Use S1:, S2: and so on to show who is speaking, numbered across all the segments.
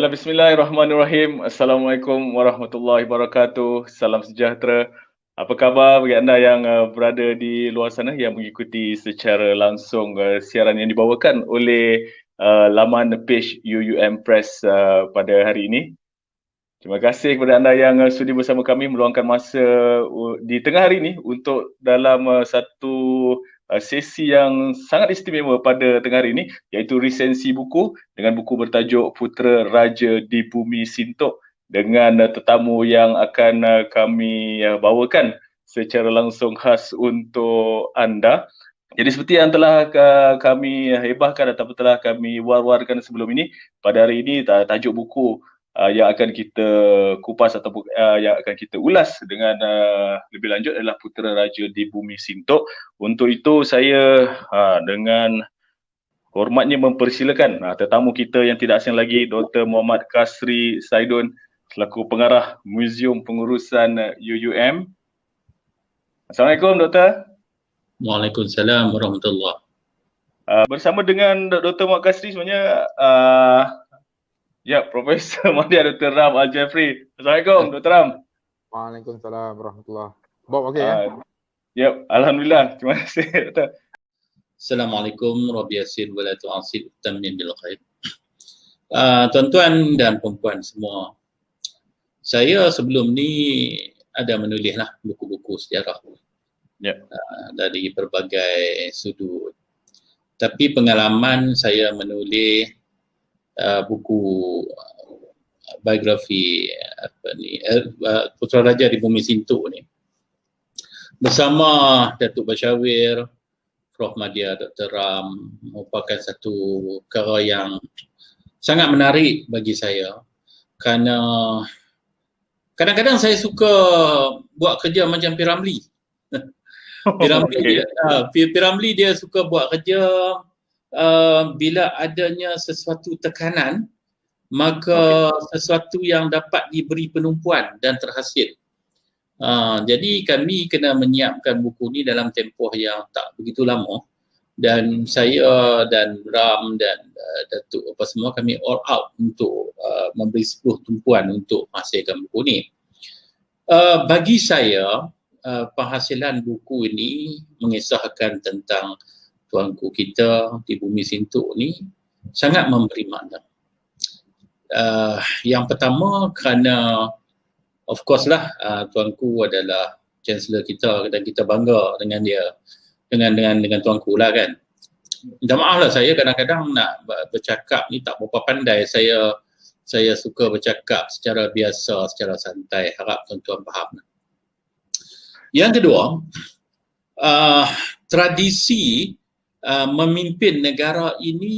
S1: Baiklah, bismillahirrahmanirrahim. Assalamualaikum warahmatullahi wabarakatuh. Salam sejahtera. Apa khabar bagi anda yang berada di luar sana yang mengikuti secara langsung siaran yang dibawakan oleh laman page UUM Press pada hari ini. Terima kasih kepada anda yang sudi bersama kami meluangkan masa di tengah hari ini untuk dalam satu sesi yang sangat istimewa pada tengah hari ini, iaitu resensi buku dengan buku bertajuk Putera Raja di Bumi Sintok dengan tetamu yang akan kami bawakan secara langsung khas untuk anda. Jadi seperti yang telah kami hebahkan ataupun telah kami war-warkan sebelum ini, pada hari ini tajuk buku yang akan kita kupas ataupun yang akan kita ulas dengan lebih lanjut adalah Putera Raja di Bumi Sintok. Untuk itu saya dengan hormatnya mempersilakan tetamu kita yang tidak asing lagi, Dr. Muhammad Kasri Saidun selaku pengarah Muzium Pengurusan UUM. Assalamualaikum Doktor.
S2: Waalaikumsalam warahmatullahi.
S1: Bersama dengan Dr. Muhammad Kasri sebenarnya Profesor Mahdi Dr. Ram Al-Jafri. Assalamualaikum Dr. Ram.
S3: Waalaikumsalam warahmatullahi. Bob okey ya?
S1: Alhamdulillah. Terima kasih Dr.
S2: Assalamualaikum Rabbi Yasin wa la tu'asir tamin bil khair. Tuan-tuan dan puan-puan semua, saya sebelum ni ada menulislah buku-buku sejarah dari berbagai sudut. Tapi pengalaman saya menulis buku biografi Putera Raja di Bumi Sintok ni bersama Datuk Bashawir, Prof. Madya, Dr. Ram, merupakan satu perkara yang sangat menarik bagi saya kerana kadang-kadang saya suka buat kerja macam P. Ramlee. P. Ramlee dia suka buat kerja bila adanya sesuatu tekanan, maka sesuatu yang dapat diberi penumpuan dan terhasil. Jadi kami kena menyiapkan buku ni dalam tempoh yang tak begitu lama, dan saya dan Ram dan Datuk apa semua kami all out untuk memberi 10 tumpuan untuk menghasilkan buku ni. Bagi saya penghasilan buku ini mengisahkan tentang tuanku kita di Bumi Sintok ni sangat memberi makna. Yang pertama kerana of course lah tuanku adalah Chancellor kita dan kita bangga dengan dia, dengan tuanku lah kan. Minta maaf lah, saya kadang-kadang nak bercakap ni tak berapa pandai. Saya suka bercakap secara biasa, secara santai, harap tuan-tuan faham. Yang kedua, tradisi memimpin negara ini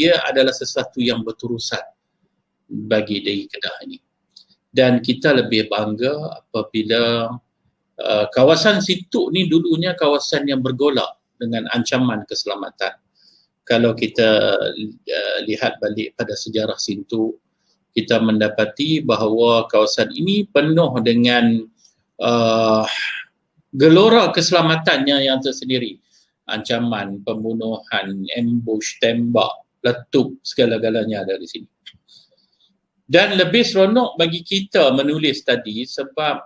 S2: dia adalah sesuatu yang berterusan bagi negeri Kedah ini, dan kita lebih bangga apabila kawasan Sintok ni dulunya kawasan yang bergolak dengan ancaman keselamatan. Kalau kita lihat balik pada sejarah Sintok, kita mendapati bahawa kawasan ini penuh dengan gelora keselamatannya yang tersendiri. Ancaman, pembunuhan, ambush, tembak, letup, segala-galanya ada di sini. Dan lebih seronok bagi kita menulis tadi sebab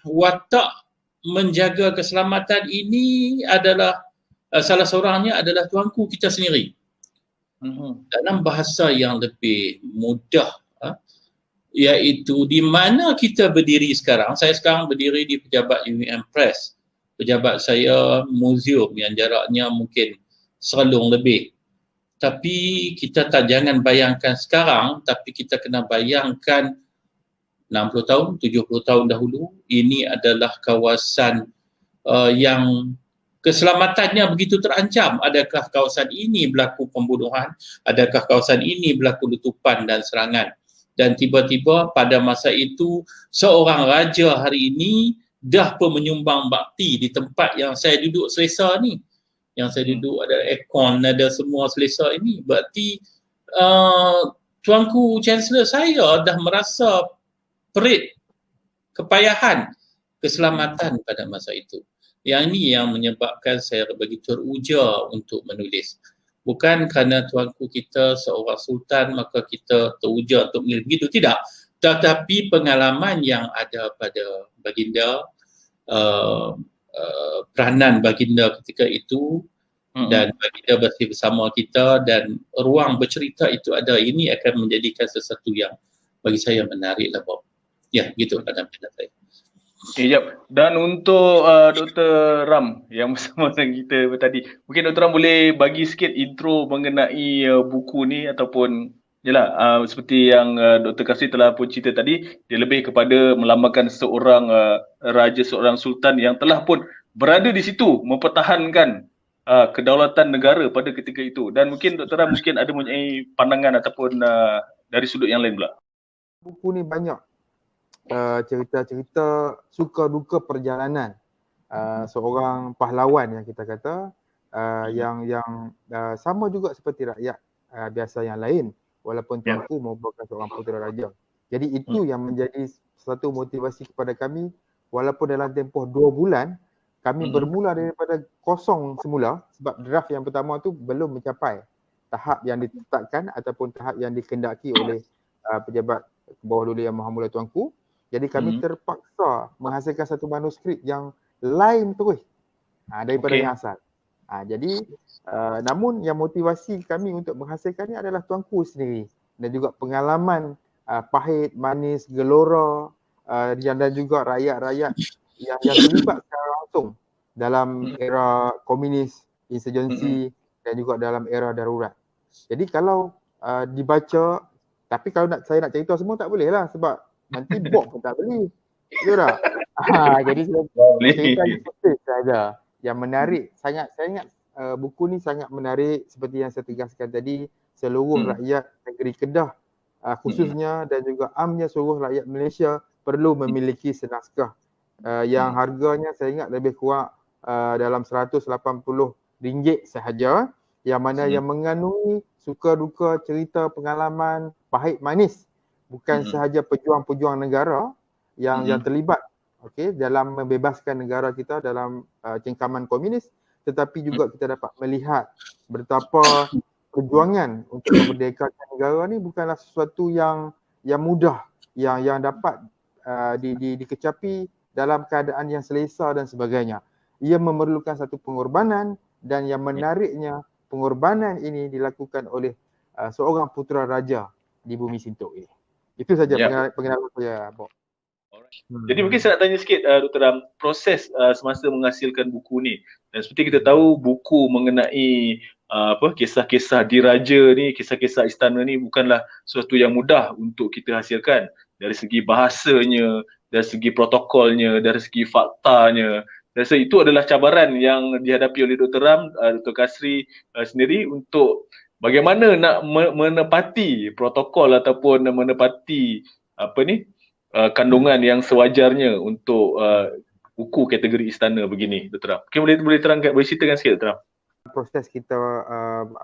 S2: watak menjaga keselamatan ini adalah salah seorangnya adalah tuanku kita sendiri. Dalam bahasa yang lebih mudah, iaitu di mana kita berdiri sekarang. Saya sekarang berdiri di pejabat UUM Press. Pejabat saya muzium yang jaraknya mungkin serlung lebih. Tapi kita jangan bayangkan sekarang, tapi kita kena bayangkan 60 tahun, 70 tahun dahulu. Ini adalah kawasan yang keselamatannya begitu terancam. Adakah kawasan ini berlaku pembunuhan? Adakah kawasan ini berlaku letupan dan serangan? Dan tiba-tiba pada masa itu seorang raja hari ini dah pun menyumbang bakti di tempat yang saya duduk selesa ni. Yang saya duduk ada aircon, ada semua selesa ini. Berarti tuanku Chancellor saya dah merasa perit kepayahan keselamatan pada masa itu. Yang ini yang menyebabkan saya begitu teruja untuk menulis. Bukan kerana tuanku kita seorang sultan maka kita teruja untuk memilih begitu, tidak. Tetapi pengalaman yang ada pada baginda, peranan baginda ketika itu, dan baginda masih bersama kita dan ruang bercerita itu ada, ini akan menjadikan sesuatu yang bagi saya menarik lah Bob. Ya, gitu dalam pendapat saya.
S1: Okay, jap. Dan untuk Dr. Ram yang bersama dengan kita tadi, mungkin Dr. Ram boleh bagi sikit intro mengenai buku ni ataupun seperti yang Dr. Kasri telah pun cerita tadi, dia lebih kepada melambangkan seorang raja, seorang sultan yang telah pun berada di situ mempertahankan kedaulatan negara pada ketika itu. Dan mungkin Dr. Ram mungkin ada mempunyai pandangan ataupun dari sudut yang lain pula.
S3: Buku ni banyak cerita-cerita suka duka perjalanan seorang pahlawan yang kita kata, yang sama juga seperti rakyat biasa yang lain, walaupun tuanku merupakan seorang putera raja. Jadi itu yang menjadi satu motivasi kepada kami, walaupun dalam tempoh 2 bulan kami bermula daripada kosong semula, sebab draft yang pertama tu belum mencapai tahap yang ditetapkan ataupun tahap yang dikendaki oleh pejabat Kebawah Duli Yang Maha Mulia Tuanku. Jadi kami terpaksa menghasilkan satu manuskrip yang lain terus daripada yang asal. Jadi namun yang motivasi kami untuk menghasilkan ni adalah tuanku sendiri dan juga pengalaman pahit, manis, gelora dan juga rakyat-rakyat yang terlibat secara langsung dalam era komunis, insurgensi dan juga dalam era darurat. Jadi kalau dibaca, tapi kalau saya nak cerita semua tak boleh lah sebab nanti box pun tak beli. Betul tak? Jadi cerita ni saja. Yang menarik, saya ingat buku ni sangat menarik seperti yang saya tegaskan tadi, seluruh rakyat negeri Kedah khususnya dan juga amnya seluruh rakyat Malaysia perlu memiliki senaskah yang harganya saya ingat lebih kurang dalam RM180 sahaja, yang mana yang mengandungi suka duka cerita pengalaman pahit manis, bukan sahaja pejuang-pejuang negara yang terlibat dalam membebaskan negara kita dalam cengkaman komunis, tetapi juga kita dapat melihat betapa perjuangan untuk memerdekakan negara ni bukanlah sesuatu yang mudah, yang dapat dikecapi dalam keadaan yang selesa dan sebagainya. Ia memerlukan satu pengorbanan, dan yang menariknya pengorbanan ini dilakukan oleh seorang putera raja di bumi Sintok ini. Itu saja pengalaman saya, Bob.
S1: Jadi mungkin saya nak tanya sikit Dr. Ram, proses semasa menghasilkan buku ni. Dan seperti kita tahu, buku mengenai kisah-kisah diraja ni, kisah-kisah istana ni bukanlah sesuatu yang mudah untuk kita hasilkan. Dari segi bahasanya, dari segi protokolnya, dari segi faktanya. Dan itu adalah cabaran yang dihadapi oleh Dr. Ram, Dr. Kasri sendiri untuk bagaimana nak menepati protokol ataupun menepati kandungan yang sewajarnya untuk buku kategori istana begini, Dr. Ram. Mungkin boleh ceritakan sikit, Dr. Ram.
S3: Proses kita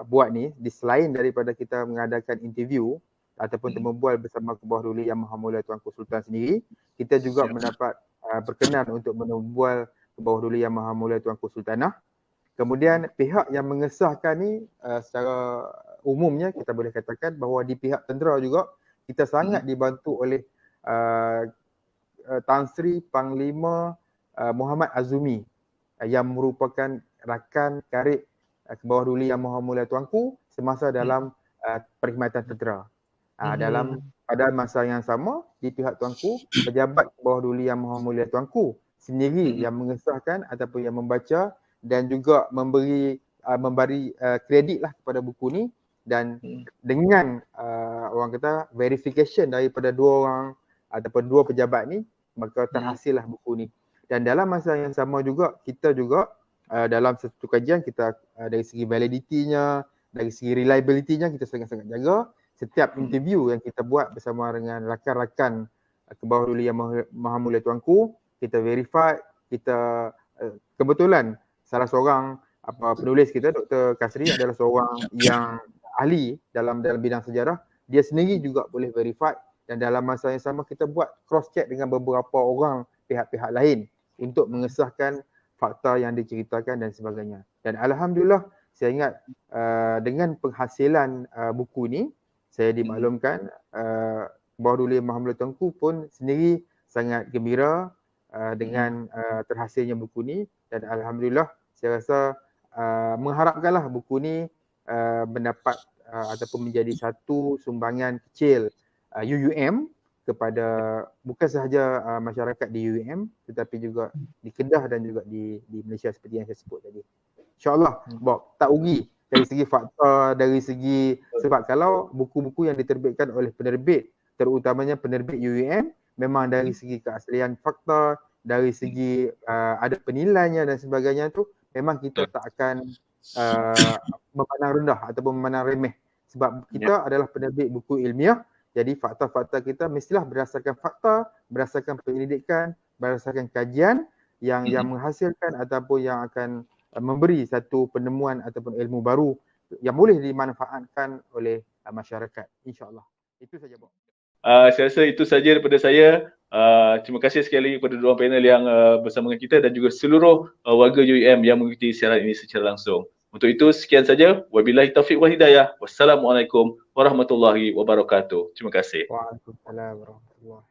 S3: buat ni, selain daripada kita mengadakan interview ataupun membual bersama Kebawah Duli Yang Maha Mulia Tuanku Sultan sendiri, kita juga mendapat berkenan untuk membual Kebawah Duli Yang Maha Mulia Tuanku Sultanah. Kemudian pihak yang mengesahkan ni secara umumnya kita boleh katakan bahawa di pihak tentera juga kita sangat dibantu oleh Tan Sri Panglima Muhammad Azumi yang merupakan rakan karib Kebawah Duli Yang Maha Mulia Tuanku semasa dalam perkhidmatan tentera. Pada masa yang sama, di pihak tuanku, pejabat Kebawah Duli Yang Maha Mulia Tuanku sendiri yang mengesahkan ataupun yang membaca dan juga memberi kredit lah kepada buku ni, dan dengan orang kata verification daripada 2 orang ataupun 2 pejabat ni, maka terhasillah buku ni. Dan dalam masa yang sama juga kita juga dalam satu kajian kita dari segi validity-nya, dari segi reliability-nya kita sangat-sangat jaga. Setiap interview yang kita buat bersama dengan rakan-rakan Kebawah Duli Yang Maha Mulia Tuanku, kita verify, kita kebetulan salah seorang penulis kita, Dr. Kasri, adalah seorang yang ahli dalam bidang sejarah. Dia sendiri juga boleh verify, dan dalam masa yang sama kita buat cross check dengan beberapa orang pihak-pihak lain untuk mengesahkan fakta yang diceritakan dan sebagainya. Dan alhamdulillah saya ingat dengan penghasilan buku ni, saya dimaklumkan Bahru Muhammad Tengku pun sendiri sangat gembira dengan terhasilnya buku ni, dan alhamdulillah saya rasa mengharapkanlah buku ni mendapat ataupun menjadi satu sumbangan kecil UUM kepada bukan sahaja masyarakat di UUM tetapi juga di Kedah dan juga di Malaysia seperti yang saya sebut tadi. InsyaAllah Bob, tak rugi dari segi fakta, dari segi sebab kalau buku-buku yang diterbitkan oleh penerbit, terutamanya penerbit UUM, memang dari segi keaslian fakta, dari segi ada penilaiannya dan sebagainya tu, memang kita tak akan memandang rendah ataupun memandang remeh, sebab kita adalah penerbit buku ilmiah. Jadi fakta-fakta kita mestilah berdasarkan fakta, berdasarkan penyelidikan, berdasarkan kajian yang menghasilkan ataupun yang akan memberi satu penemuan ataupun ilmu baru yang boleh dimanfaatkan oleh masyarakat, insya-Allah. Itu saja, Bob.
S1: Saya rasa itu saja daripada saya. Terima kasih sekali kepada dua panel yang bersama dengan kita dan juga seluruh warga UUM yang mengikuti siaran ini secara langsung. Untuk itu sekian saja. Wabillahi taufiq wal hidayah. Wassalamualaikum warahmatullahi wabarakatuh. Terima kasih.
S3: Waalaikumsalam warahmatullahi